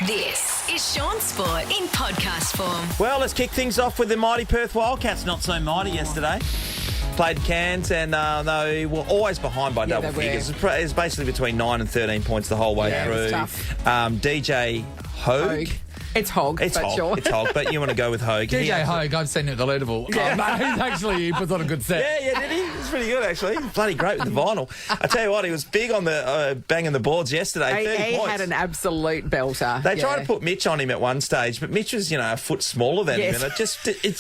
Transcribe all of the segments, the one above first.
This is Shaun Sport in podcast form. Well, let's kick things off with the mighty Perth Wildcats. Not so mighty yesterday. Played Cairns and they were always behind by double figures. It was basically between 9 and 13 points the whole way through. It was tough. DJ Hogue. It's Hog, It's but Hog. sure. It's Hog, but you want to go with Hogue. DJ Hogue, I've seen it at the Leaderville. He puts on a good set. Yeah, did he? It was pretty good, actually. Bloody great with the vinyl. I tell you what, he was big on the banging the boards yesterday. 30 He points. had an absolute belter. They tried to put Mitch on him at one stage, but Mitch was, a foot smaller than him, and it's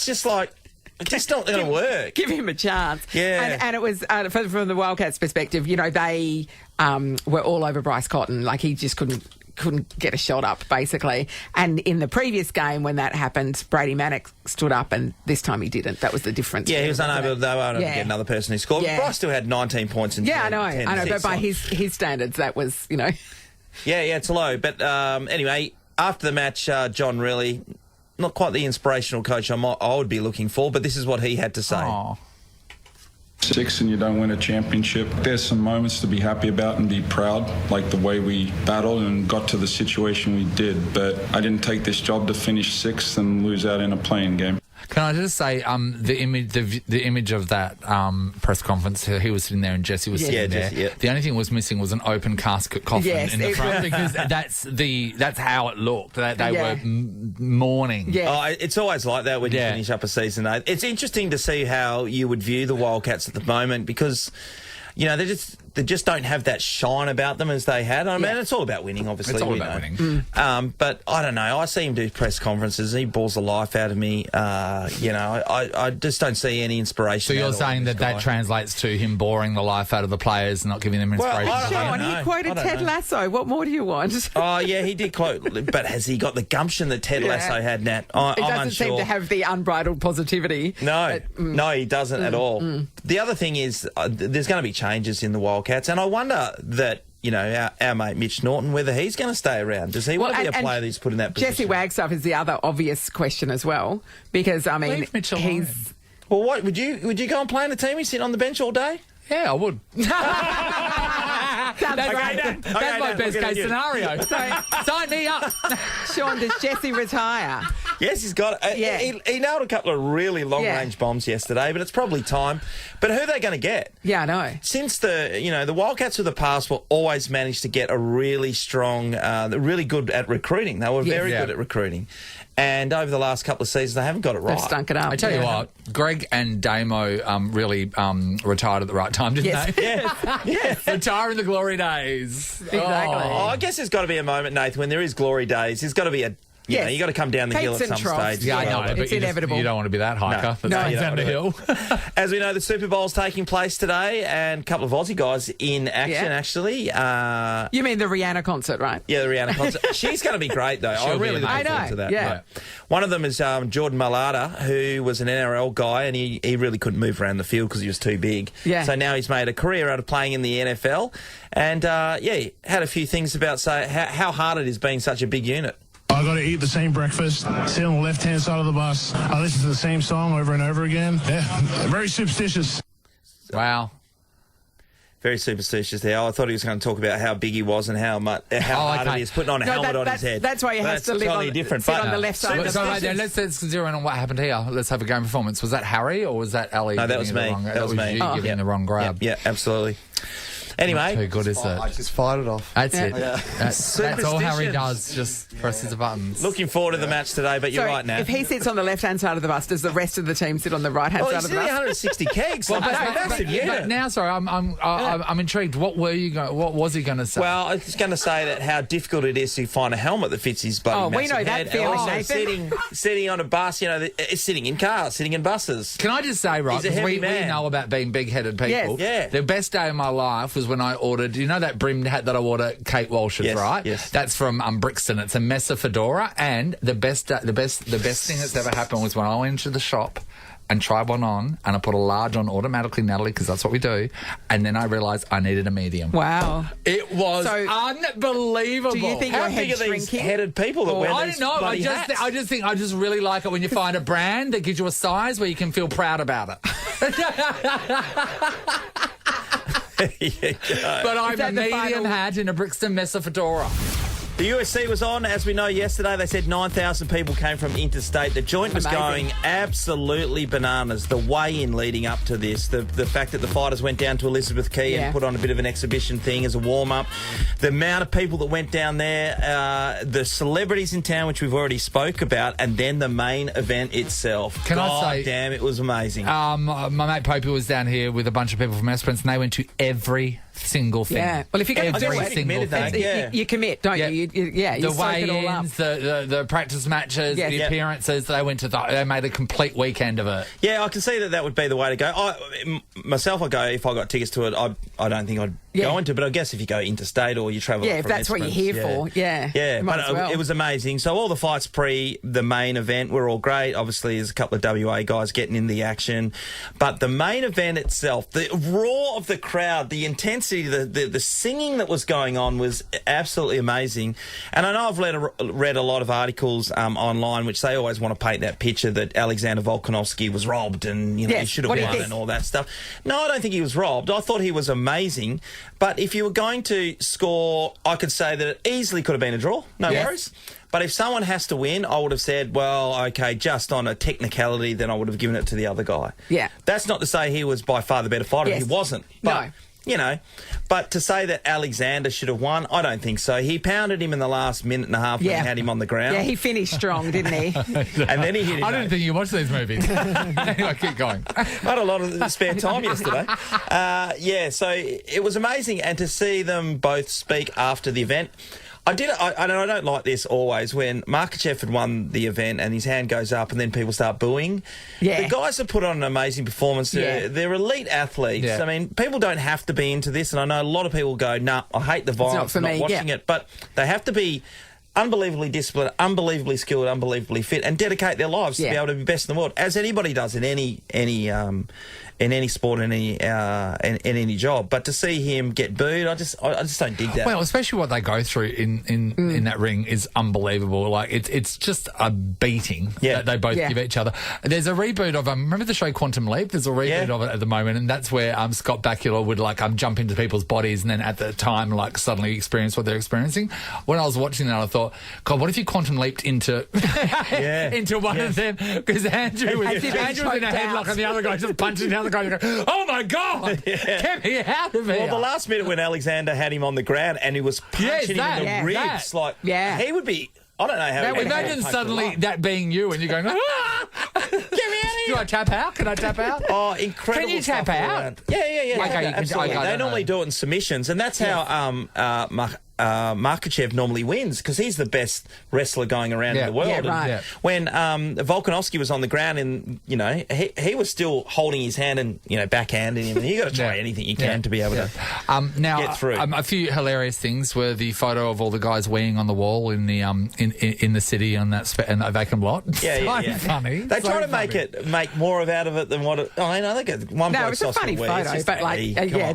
just like, it's just not going to work. Give him a chance. Yeah. And it was, from the Wildcats' perspective, they were all over Bryce Cotton. Like, he just couldn't get a shot up, basically. And in the previous game, when that happened, Brady Manick stood up, and this time he didn't. That was the difference. Yeah, he was unable. They were unable to get another person who scored. Yeah. Bryce still had 19 points in 10 I know, but by his standards, that was, Yeah, it's low. But anyway, after the match, John really, not quite the inspirational coach I would be looking for, but this is what he had to say. Aww. 6 and you don't win a championship. There's some moments to be happy about and be proud, like the way we battled and got to the situation we did. But I didn't take this job to finish 6th and lose out in a playing game. Can I just say the image of that press conference? He was sitting there and Jesse was sitting there. The only thing was missing was an open casket coffin in the front because that's how it looked. They were mourning. Yeah. Oh, it's always like that when you finish up a season, though. It's interesting to see how you would view the Wildcats at the moment because, they just don't have that shine about them as they had. I mean, it's all about winning, obviously. It's all about winning. But I don't know. I see him do press conferences. He balls the life out of me. I just don't see any inspiration. So you're saying that translates to him boring the life out of the players and not giving them inspiration? Well, Shaun, he quoted Ted Lasso. What more do you want? Oh, yeah, he did quote. But has he got the gumption that Ted Lasso had, Nat? He doesn't seem to have the unbridled positivity. No, he doesn't at all. The other thing is there's going to be changes in the Wildcats, and I wonder that, our mate Mitch Norton, whether he's going to stay around. Does he want to be a player that's put in that position? Jesse Wagstaff is the other obvious question as well, because, I mean, Leave Mitch alone. Well, what, would you go and play in the team? He's sitting on the bench all day? Yeah, I would. That's my best case scenario. Sign me up. Shaun, does Jesse retire? Yes, he's got it. He nailed a couple of really long-range bombs yesterday, but it's probably time. But who are they going to get? Yeah, I know. Since the Wildcats of the past will always manage to get a really strong, really good at recruiting. They were very good at recruiting. And over the last couple of seasons, they haven't got it right. They've stunk it up. I tell you what, Greg and Damo really retired at the right time, didn't they? Yes. Retire in the glory days. Exactly. Oh, I guess there's got to be a moment, Nathan, when there is glory days. There's got to be you got to come down the hill at some stage. Yeah, I know. It's inevitable. You don't want to be that hiker. No, That's down the hill. As we know, the Super Bowl's taking place today, and a couple of Aussie guys in action, actually. You mean the Rihanna concert, right? Yeah, the Rihanna concert. She's going to be great, though. I'm really looking forward to that. Yeah. One of them is Jordan Mailata, who was an NRL guy, and he really couldn't move around the field because he was too big. Yeah. So now he's made a career out of playing in the NFL, and had a few things about how hard it is being such a big unit. I got to eat the same breakfast, sit on the left-hand side of the bus. I listen to the same song over and over again. Yeah, very superstitious. Wow. Very superstitious there. I thought he was going to talk about how big he was and how hard it is putting on a helmet on his head. That's why he has to live totally sit on the left side of the bus. Let's zero in on what happened here. Let's have a game performance. Was that Harry or was that Ali? No, that was me. That was me. You giving the wrong grab. Yeah, absolutely. Anyway, not too good, is it? I just fired it off. That's it. That's all Harry does. Just presses the buttons. Looking forward to the match today, but you're right now. If he sits on the left-hand side of the bus, does the rest of the team sit on the right-hand side of the bus? He's 160 kegs. But now, sorry, I'm intrigued. What was he going to say? Well, I was going to say that how difficult it is to find a helmet that fits his bloody we know that feeling, Nathan. Sitting on a bus, sitting in cars, sitting in buses. Can I just say, right, because we know about being big-headed people. Yes. The best day of my life was when I ordered, that brimmed hat that I wore at Kate Walsh's, right? Yes. That's from Brixton. It's a Mesa fedora, and the best thing that's ever happened was when I went into the shop and tried one on, and I put a large on automatically, Natalie, because that's what we do, and then I realised I needed a medium. Wow. It was unbelievable. Do you think how your big are these shrinking? headed people that wear these bloody hats? I just really like it when you find a brand that gives you a size where you can feel proud about it. But I'm a medium hat in a Brixton Mesa fedora. The UFC was on. As we know, yesterday they said 9,000 people came from interstate. The joint was going absolutely bananas. The weigh-in leading up to this, the fact that the fighters went down to Elizabeth Quay and put on a bit of an exhibition thing as a warm-up, the amount of people that went down there, the celebrities in town, which we've already spoke about, and then the main event itself. I say, damn, it was amazing. My mate Popey was down here with a bunch of people from Esperance, and they went to every single thing. Yeah. Well, if you're going to do it, you commit, don't you? You soak it all up. The practice matches, the appearances, they went to. They made a complete weekend of it. Yeah, I can see that would be the way to go. I go if I got tickets to it. I don't think I'd go into, but I guess if you go interstate or you travel, if that's what you're here for, but it was amazing. So all the fights pre the main event were all great. Obviously, there's a couple of WA guys getting in the action, but the main event itself, the roar of the crowd, the intensity, the singing that was going on was absolutely amazing. And I know I've read a lot of articles online, which they always want to paint that picture that Alexander Volkanovski was robbed and he should have won and all that stuff. No, I don't think he was robbed. I thought he was amazing. But if you were going to score, I could say that it easily could have been a draw. No worries. But if someone has to win, I would have said, well, okay, just on a technicality, then I would have given it to the other guy. Yeah. That's not to say he was by far the better fighter. He wasn't. But, but to say that Alexander should have won, I don't think so. He pounded him in the last minute and a half when he had him on the ground. Yeah, he finished strong, didn't he? And then he hit him. I didn't think you watched these movies. Anyway, keep going. I had a lot of spare time yesterday. So it was amazing. And to see them both speak after the event, I don't like this always when Makhachev had won the event and his hand goes up and then people start booing. Yeah. The guys have put on an amazing performance. They're elite athletes. Yeah. I mean, people don't have to be into this, and I know a lot of people go, nah, I hate the violence, I'm not watching it. But they have to be unbelievably disciplined, unbelievably skilled, unbelievably fit, and dedicate their lives to be able to be best in the world, as anybody does in any sport, in any job. But to see him get booed, I just don't dig that. Well, especially what they go through in that ring is unbelievable. Like it's just a beating that they both give each other. There's a reboot of remember the show Quantum Leap? There's a reboot of it at the moment, and that's where Scott Bakula would jump into people's bodies and then at the time suddenly experience what they're experiencing. When I was watching that, I thought, God, what if you quantum leaped into into one of them? Because Andrew was in a headlock and the other guy just punching the other guy. And go, oh my God, get me out of here! Well, the last minute when Alexander had him on the ground and he was punching him in the ribs, he would be. I don't know how. Imagine suddenly that being you and you're going, ah! Get me out of here! Do I tap out? Can I tap out? Oh, incredible! Can you tap out? Yeah. Okay, absolutely. They normally do it in submissions, and that's how Makhachev normally wins because he's the best wrestler going around in the world. When Volkanovski was on the ground, and he was still holding his hand and backhanding him. And you got to try anything you can to be able to get through. A few hilarious things were the photo of all the guys weeing on the wall in the in the city on that vacant lot. Funny. They try to make more out of it than what. I know they get one. No, it's a funny photo, but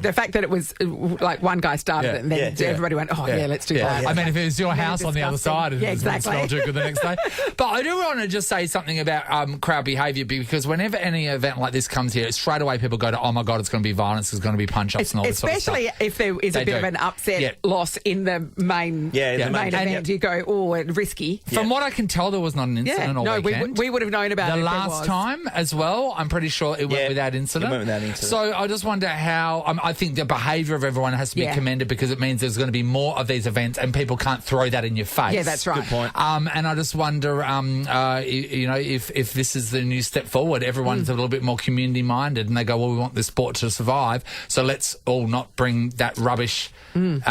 the fact that it was one guy started it and then everybody went, oh. Yeah, let's do that. I mean, if it was your house on the other side, it would smell too good the next day. But I do want to just say something about crowd behaviour, because whenever any event like this comes here, straight away people go to, oh my God, it's going to be violence, it's going to be punch-ups and all this sort of stuff. Especially if there is a bit of an upset loss in the main event. You go, oh, risky. From what I can tell, there was not an incident all weekend. We would have known about it the last time as well. I'm pretty sure it went without incident. So I just wonder how, I think the behaviour of everyone has to be commended, because it means there's going to be more of these events and people can't throw that in your face. Yeah, that's right. Good point. And I just wonder, if this is the new step forward, everyone's a little bit more community minded and they go, well, we want this sport to survive, so let's all not bring that rubbish and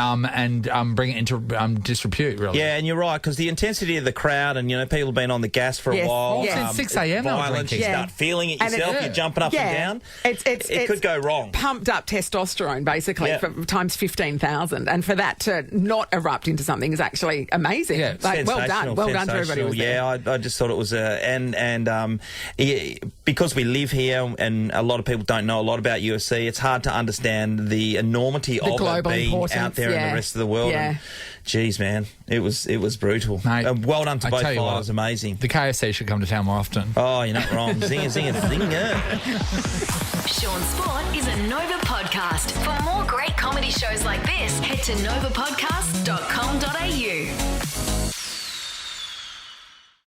bring it into disrepute, really. Yeah, and you're right, because the intensity of the crowd and, people have been on the gas for a while. Since 6 a.m. Violence, you start feeling it yourself, you're jumping up and down. It could go wrong. Pumped up testosterone, basically, times 15,000. And for that to not erupt into something is actually amazing. Yeah, well done to everybody who was there. I just thought it was because we live here and a lot of people don't know a lot about UFC, it's hard to understand the enormity of it being out there in the rest of the world. Yeah. And, geez, man, it was brutal. Mate, well done to both fighters, amazing. The KFC should come to town more often. Oh, you're not wrong. Zinger. Shaun Sport is a Nova podcast. For more great comedy shows like this, head to novapodcast.com.au.